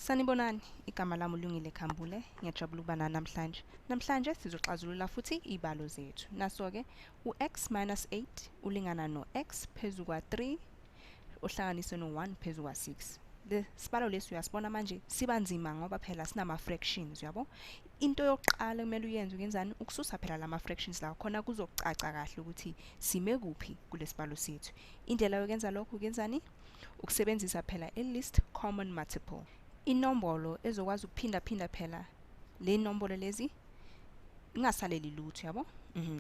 Sanibonani, igama lami uLungile Khambule, ngiyajabula ukuba nani namhlanje. Namhlanje sizoxazulula futhi ibalo zethu. Naso-ke u-x minus 8 ulingana no-x phezu kwa-3 ohlanganiswe no-1 phezu kwa-6. Le sibalo lesi uyasibona manje siba nzima ngoba phela sinama-fractions, uyabo? Into yokuqala kumele uyenze ukenzani? Ukususa phela lama-fractions lawa khona kuzocaca kahle ukuthi sime kuphi kule sibalo sethu. Indlela yokwenza lokho ukenzani? Ukusebenzisa phela i-least common multiple. Inombolo ezokwazi ukuphinda phela le nombolo lezi ingasaleli lutho, yabo?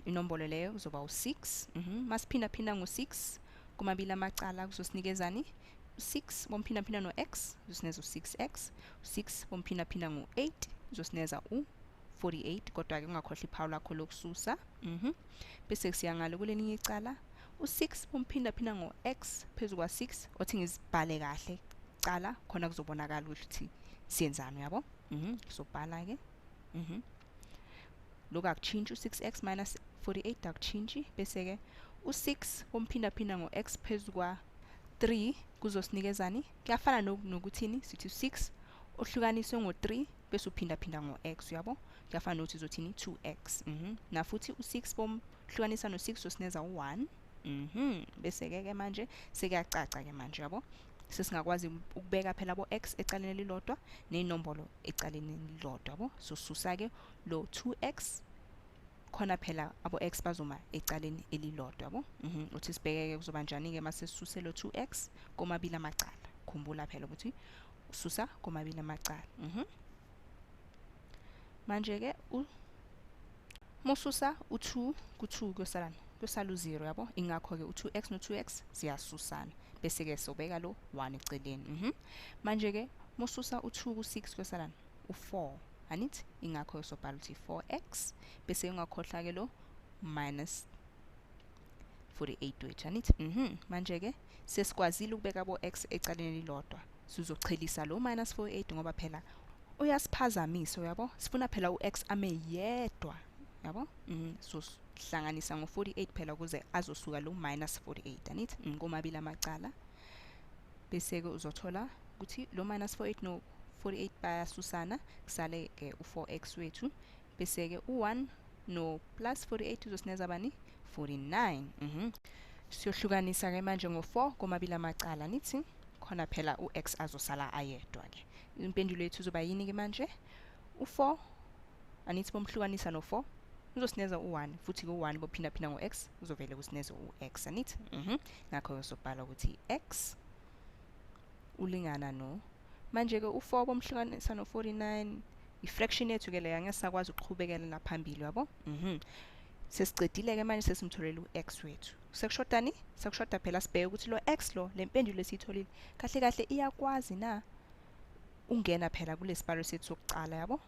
Inombolo leyo kuzoba u6. Masiphinda ngo6 kumabili amacala kuzosinikezani? U6 bomphinda no-x kuzosineza u6x, u6 bomphinda ngo8 kuzosineza u48, kodwa ke ungakhohlwa iphawu lakho lokususa. Bese siya ngale kulelinye icala, u6 bomphinda ngo-x phezu kwa6, othi ngizibhale kahle cala khona kuzobonakala ukuthi siyenzani, yabo? Sobhala ke lokho akutshintshi, u6x minus 48 akutshintshi. Bese ke u6 bomphinda ngo-x phezu kwa3 kuzosinikezani? Kuyafana nokuthini sithi u6 ohlukaniswe ngo3 bese uphinda ngo-x, yabo? Kuyafana nokuthi uzothini 2x. Nafuthi u6 bomhlukanisa no6 uzosineza u1. Bese ke manje sekuyacaca ke manje, yabo? Sesingakwazi ukubeka phela bo-x ecaleni elilodwa nenombolo ecaleni elilodwa, yabo? Sosusa ke lo 2x khona phela abo-x bazoma ecaleni elilodwa, yabo? Uthi sibheke ke kuzoba njani ke mase sisuse lo 2x komabili amacala. Khumbula phela ukuthi ususa komabili amacala. Manje ke mususa u2 ku2 kuyosalani? Kuyosala u0, yabo? Ingakho ke u2x no2x ziyasusana. Bese ke sobeka lo 1 eceleni. Manje ke mususa u2 ku6 kuyosalani? U4, anit? Ingakho sobhala ukuthi 4x bese ungakhohlwa ke lo minus 48 wethu, anit? Manje ke sesikwazile ukubeka bo-x ecaleni elilodwa. Sizochelisa lo minus 48 ngoba phela uyasiphazamisa, yabo? Sifuna phela u-x ame yedwa, yabo? So hlanganisa ngo48 phela ukuze azosuka lo minus 48, anit? Komabili amacala. Bese ke uzothola ukuthi lo minus 48 no 48 bayasusana, kusale ke u4x wethu. Bese ke u1 no plus 48 uzosineza bani? 49. Siyohlukanisa ke manje ngo4 komabili amacala, nithi? Khona phela u-x azosala ayedwa ke. Impendulo yethu izoba yini ke manje? U4 anithi bomhlukanisa no4 uzosineza u1, futhi ku1 bophinda ngo-x uzovele kusineze u-x, anithi? Ngakho sobhala ukuthi x ulingana no, manje ke u4 bomhlukanisa no49 i-fraction yethu ke leya ngesakwazi ukuqhubekela phambili, yabo? Sesicedile ke manje sesimtholela u-x wethu. Sekushodani? Sekushoda phela sibheke ukuthi lo x lo lempendulo esiyitholile kahle kahle iyakwazi na ungena phela kule sibalo sethu sokucala, yabo?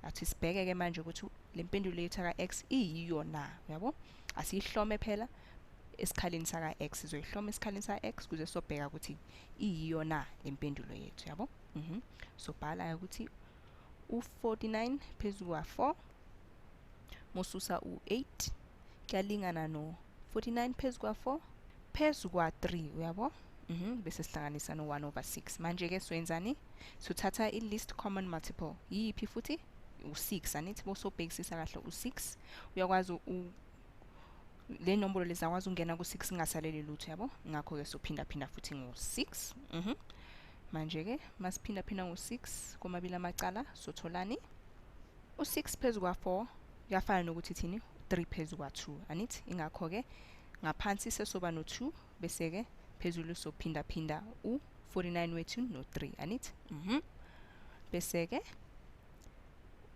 Athi sibheke ke manje ukuthi lempendulo yethu ka-x iyiyo na, yabo? Asiyihlome phela esikhaleni saka-x, sizoyihloma esikhaleni sa-x kuze sobheka ukuthi iyiyo na lempendulo yethu, yabo? Sobhala ukuthi u49 phezu kwa4 mususa u8 kuyalingana no 49 phezu kwa4 phezu kwa3, uyabo? Bese sihlanganisa no1/6. Manje ke soyenzani? Sothatha i-least common multiple. Yiphi futhi? U6, anithi? Bosobhekisisa kahle u6 uyakwazi le nombolo lezi akwazi ungena ku6 ingasaleli lutho, yabo? Ngakho ke sophinda futhi ngo6. Manje ke masiphinda ngo6 komabili amacala sotholani? U6 phezu kwa4 kuyafana nokuthi thini? 3 phezu kwa2, anithi? Ingakho ke ngaphansi sesoba no2 bese ke phezulu sophinda u49 wethu no3, anithi? Bese ke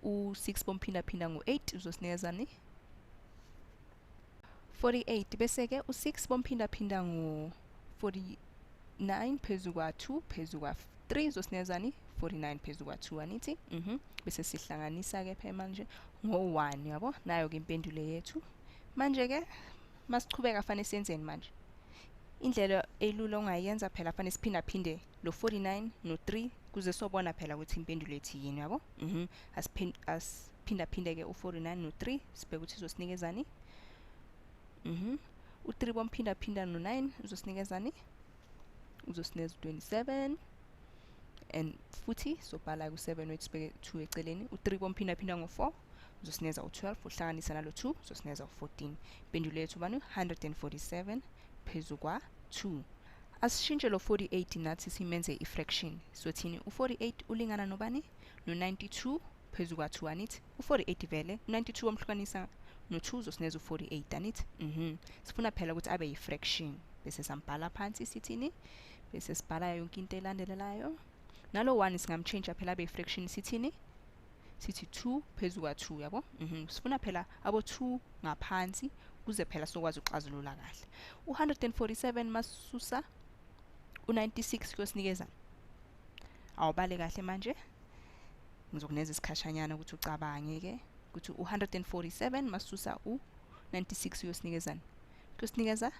u6 bomphinda ngo8 uzosinikeza 48. Bese ke u6 bomphinda ngo49 phezu kwa2 phezu kwa3 uzosinikeza 49 phezu kwa2, anithi? Bese sihlanganisa ke phela manje ngo1, yabo? Nayo ke impendulo yethu. Manje ke masichubeka fanele siyenzeni manje? Indlela elula ongayenza phela fanele siphinda lo 49 no3 kuze sobona phela ukuthi impendulo yethu yini, yabo? Asiphinda ke u49 no3 sibheke ukuthi uzosinikezani? U3 bomphinda no9 uzosinikezani? Uzosineza 27 and futhi sobhala ku7 wethu sibeke 2 eceleni u3 bomphinda ngo4 uzosineza u12 uhlanganisa nalo 2 uzosineza u14 impendulo yethu bani 147 phezu kwa 2 asishintshe lo 48 nathi simenze ifraction sothini u48 ulingana nobani no92 phezu kwa 2 anithi u48 vele 92 omhlukanisa no2 uzosineza u48 anithi sifuna phela ukuthi abe yifraction bese sambhala phansi sithini bese sibhala yonke into elandelelayo nalo 1 singamchange phela abe fraction sithini sithi 2 phezu kwa 2 yabo sifuna phela abo 2 ngaphansi kuze phela sokwazi ukuxazulula kahle u147 masusa u96 kuyosinikeza awubale kahle manje ngizokuneza isikhashanyana ukuthi ucabange ke ukuthi u147 masusa u96 kuyosinikeza kuyosinikeza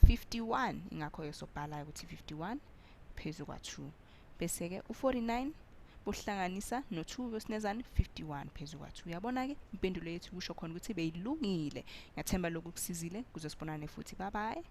51 ingakho yosobhala ukuthi 51 phezu kwa 2 bese ke u49 bohlanganisa no2 kwesinezani 51 phezu kwa 2 yabona ke impendulo yethu kusho khona ukuthi beyilungile ngiyathemba lokhu kusizile kuze sibonane futhi bye bye